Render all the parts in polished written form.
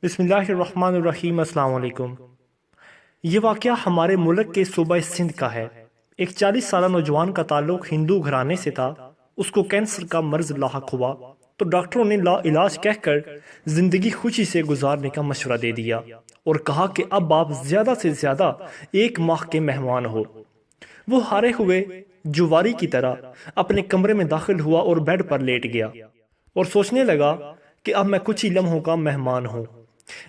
بسم اللہ الرحمن الرحیم۔ السلام علیکم۔ یہ واقعہ ہمارے ملک کے صوبہ سندھ کا ہے۔ ایک 40 سالہ نوجوان کا تعلق ہندو گھرانے سے تھا۔ اس کو کینسر کا مرض لاحق ہوا تو ڈاکٹروں نے لا علاج کہہ کر زندگی خوشی سے گزارنے کا مشورہ دے دیا اور کہا کہ اب آپ زیادہ سے زیادہ 1 ماہ کے مہمان ہو۔ وہ ہارے ہوئے جواری کی طرح اپنے کمرے میں داخل ہوا اور بیڈ پر لیٹ گیا اور سوچنے لگا کہ اب میں کچھ ہی لمحوں کا مہمان ہوں۔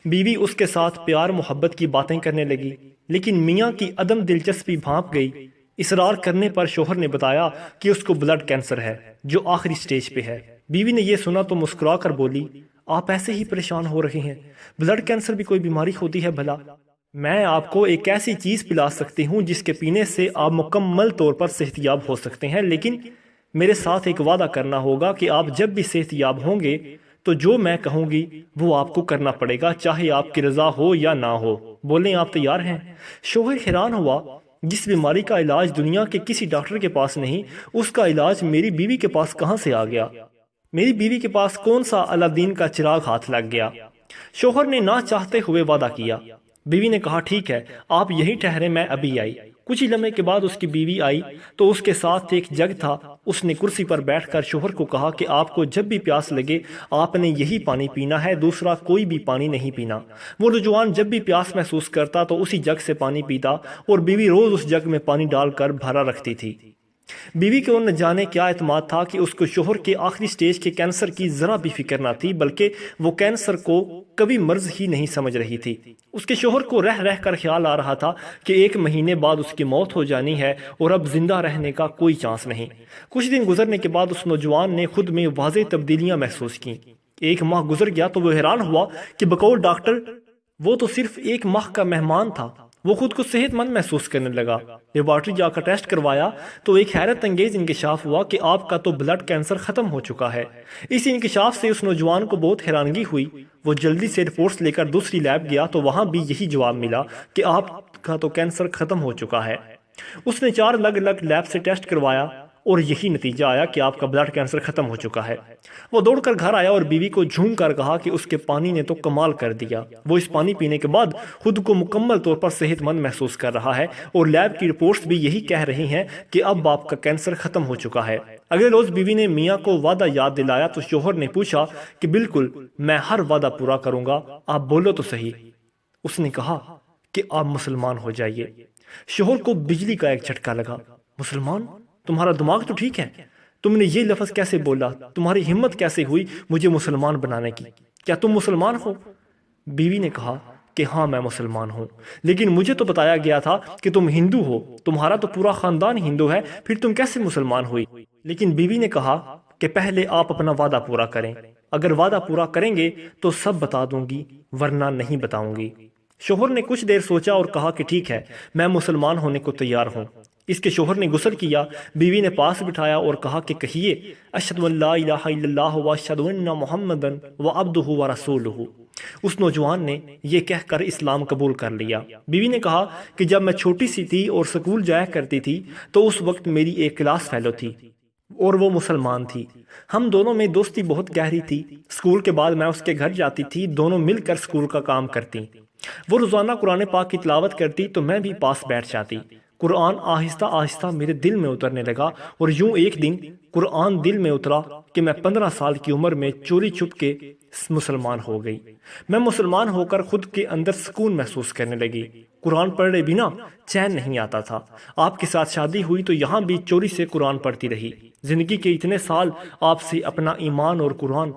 بیوی اس کے ساتھ پیار محبت کی باتیں کرنے لگی، لیکن میاں کی عدم دلچسپی بھانپ گئی۔ اصرار کرنے پر شوہر نے بتایا کہ اس کو بلڈ کینسر ہے جو آخری سٹیج پہ ہے۔ بیوی نے یہ سنا تو مسکرا کر بولی، آپ ایسے ہی پریشان ہو رہے ہیں، بلڈ کینسر بھی کوئی بیماری ہوتی ہے بھلا؟ میں آپ کو ایک ایسی چیز پلا سکتی ہوں جس کے پینے سے آپ مکمل طور پر صحت یاب ہو سکتے ہیں، لیکن میرے ساتھ ایک وعدہ کرنا ہوگا کہ آپ جب بھی صحت یاب ہوں گے تو جو میں کہوں گی وہ آپ کو کرنا پڑے گا، چاہے آپ کی رضا ہو یا نہ ہو۔ بولیں آپ تیار ہیں؟ شوہر حیران ہوا، جس بیماری کا علاج دنیا کے کسی ڈاکٹر کے پاس نہیں، اس کا علاج میری بیوی کے پاس کہاں سے آ گیا؟ میری بیوی کے پاس کون سا الادین کا چراغ ہاتھ لگ گیا؟ شوہر نے نہ چاہتے ہوئے وعدہ کیا۔ بیوی نے کہا ٹھیک ہے، آپ یہیں ٹھہرے، میں ابھی آئی۔ کچھ ہی لمحے کے بعد اس کی بیوی آئی تو اس کے ساتھ ایک جگ تھا۔ اس نے کرسی پر بیٹھ کر شوہر کو کہا کہ آپ کو جب بھی پیاس لگے آپ نے یہی پانی پینا ہے، دوسرا کوئی بھی پانی نہیں پینا۔ وہ نوجوان جب بھی پیاس محسوس کرتا تو اسی جگ سے پانی پیتا اور بیوی روز اس جگ میں پانی ڈال کر بھرا رکھتی تھی۔ بیوی کو نہ جانے کیا اعتماد تھا کہ اس کو شوہر کے آخری سٹیج کے کینسر کی ذرا بھی فکر نہ تھی، بلکہ وہ کینسر کو کبھی مرض ہی نہیں سمجھ رہی تھی۔ اس کے شوہر کو رہ رہ کر خیال آ رہا تھا کہ 1 مہینے بعد اس کی موت ہو جانی ہے اور اب زندہ رہنے کا کوئی چانس نہیں۔ کچھ دن گزرنے کے بعد اس نوجوان نے خود میں واضح تبدیلیاں محسوس کیں۔ 1 ماہ گزر گیا تو وہ حیران ہوا کہ بقول ڈاکٹر وہ تو صرف 1 ماہ کا مہمان تھا۔ وہ خود کو صحت مند محسوس کرنے لگا۔ لیبارٹری جا کر ٹیسٹ کروایا تو ایک حیرت انگیز انکشاف ہوا کہ آپ کا تو بلڈ کینسر ختم ہو چکا ہے۔ اس انکشاف سے اس نوجوان کو بہت حیرانگی ہوئی۔ وہ جلدی سے رپورٹس لے کر دوسری لیب گیا تو وہاں بھی یہی جواب ملا کہ آپ کا تو کینسر ختم ہو چکا ہے۔ اس نے 4 الگ الگ لیب سے ٹیسٹ کروایا اور یہی نتیجہ آیا کہ آپ کا بلڈ کینسر ختم ہو چکا ہے۔ وہ دوڑ کر گھر آیا اور بیوی کو جھوم کر کہا کہ اس کے پانی نے تو کمال کر دیا۔ وہ اس پانی پینے کے بعد خود کو مکمل طور پر صحت مند محسوس کر رہا ہے اور لیب کی رپورٹس بھی یہی کہہ رہی ہیں کہ اب آپ کا کینسر ختم ہو چکا ہے۔ اگلے روز بیوی نے میاں کو وعدہ یاد دلایا تو شوہر نے پوچھا کہ بالکل، میں ہر وعدہ پورا کروں گا، آپ بولو تو صحیح۔ اس نے کہا کہ آپ مسلمان ہو جائیے۔ شوہر کو بجلی کا ایک جھٹکا لگا۔ مسلمان؟ تمہارا دماغ تو ٹھیک ہے؟ تم نے یہ لفظ کیسے بولا؟ تمہاری ہمت کیسے ہوئی مجھے مسلمان بنانے کی؟ کیا تم مسلمان ہو؟ بیوی نے کہا کہ ہاں میں مسلمان ہوں، لیکن مجھے تو بتایا گیا تھا کہ تم ہندو ہو، تمہارا تو پورا خاندان ہندو ہے، پھر تم کیسے مسلمان ہوئی؟ لیکن بیوی نے کہا کہ پہلے آپ اپنا وعدہ پورا کریں، اگر وعدہ پورا کریں گے تو سب بتا دوں گی، ورنہ نہیں بتاؤں گی۔ شوہر نے کچھ دیر سوچا اور کہا کہ ٹھیک ہے، میں مسلمان ہونے کو تیار ہوں۔ اس کے شوہر نے غسل کیا، بیوی نے پاس بٹھایا اور کہا کہ کہیے اشہد ان لا الہ الا اللہ واشہد ان محمدا وعبدہ ورسولہ۔ اس نوجوان نے یہ کہہ کر اسلام قبول کر لیا۔ بیوی نے کہا کہ جب میں چھوٹی سی تھی اور سکول جایا کرتی تھی تو اس وقت میری ایک کلاس فیلو تھی اور وہ مسلمان تھی۔ ہم دونوں میں دوستی بہت گہری تھی۔ سکول کے بعد میں اس کے گھر جاتی تھی، دونوں مل کر سکول کا کام کرتی۔ وہ روزانہ قرآن پاک کی تلاوت کرتی تو میں بھی پاس بیٹھ جاتی۔ قرآن آہستہ آہستہ میرے دل میں اترنے لگا اور یوں ایک دن قرآن دل میں اترا کہ میں 15 سال کی عمر میں چوری چھپ کے مسلمان ہو گئی۔ میں مسلمان ہو کر خود کے اندر سکون محسوس کرنے لگی۔ قرآن پڑھے بنا چین نہیں آتا تھا۔ آپ کے ساتھ شادی ہوئی تو یہاں بھی چوری سے قرآن پڑھتی رہی۔ زندگی کے اتنے سال آپ سے اپنا ایمان اور قرآن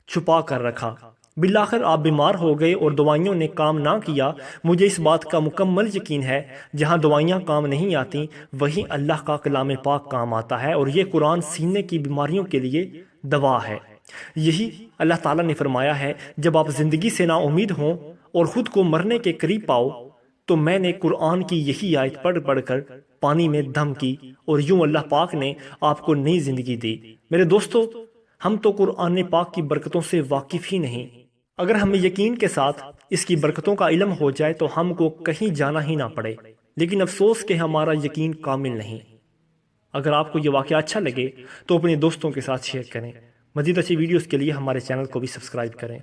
چھپا کر رکھا۔ بالآخر آپ بیمار ہو گئے اور دوائیوں نے کام نہ کیا۔ مجھے اس بات کا مکمل یقین ہے جہاں دوائیاں کام نہیں آتی وہیں اللہ کا کلام پاک کام آتا ہے، اور یہ قرآن سینے کی بیماریوں کے لیے دوا ہے۔ یہی اللہ تعالیٰ نے فرمایا ہے، جب آپ زندگی سے نا امید ہوں اور خود کو مرنے کے قریب پاؤ تو میں نے قرآن کی یہی آیت پڑھ پڑھ کر پانی میں دم کی اور یوں اللہ پاک نے آپ کو نئی زندگی دی۔ میرے دوستو، ہم تو قرآن پاک کی برکتوں سے واقف ہی نہیں۔ اگر ہمیں یقین کے ساتھ اس کی برکتوں کا علم ہو جائے تو ہم کو کہیں جانا ہی نہ پڑے، لیکن افسوس کہ ہمارا یقین کامل نہیں۔ اگر آپ کو یہ واقعہ اچھا لگے تو اپنے دوستوں کے ساتھ شیئر کریں۔ مزید اچھی ویڈیوز کے لیے ہمارے چینل کو بھی سبسکرائب کریں۔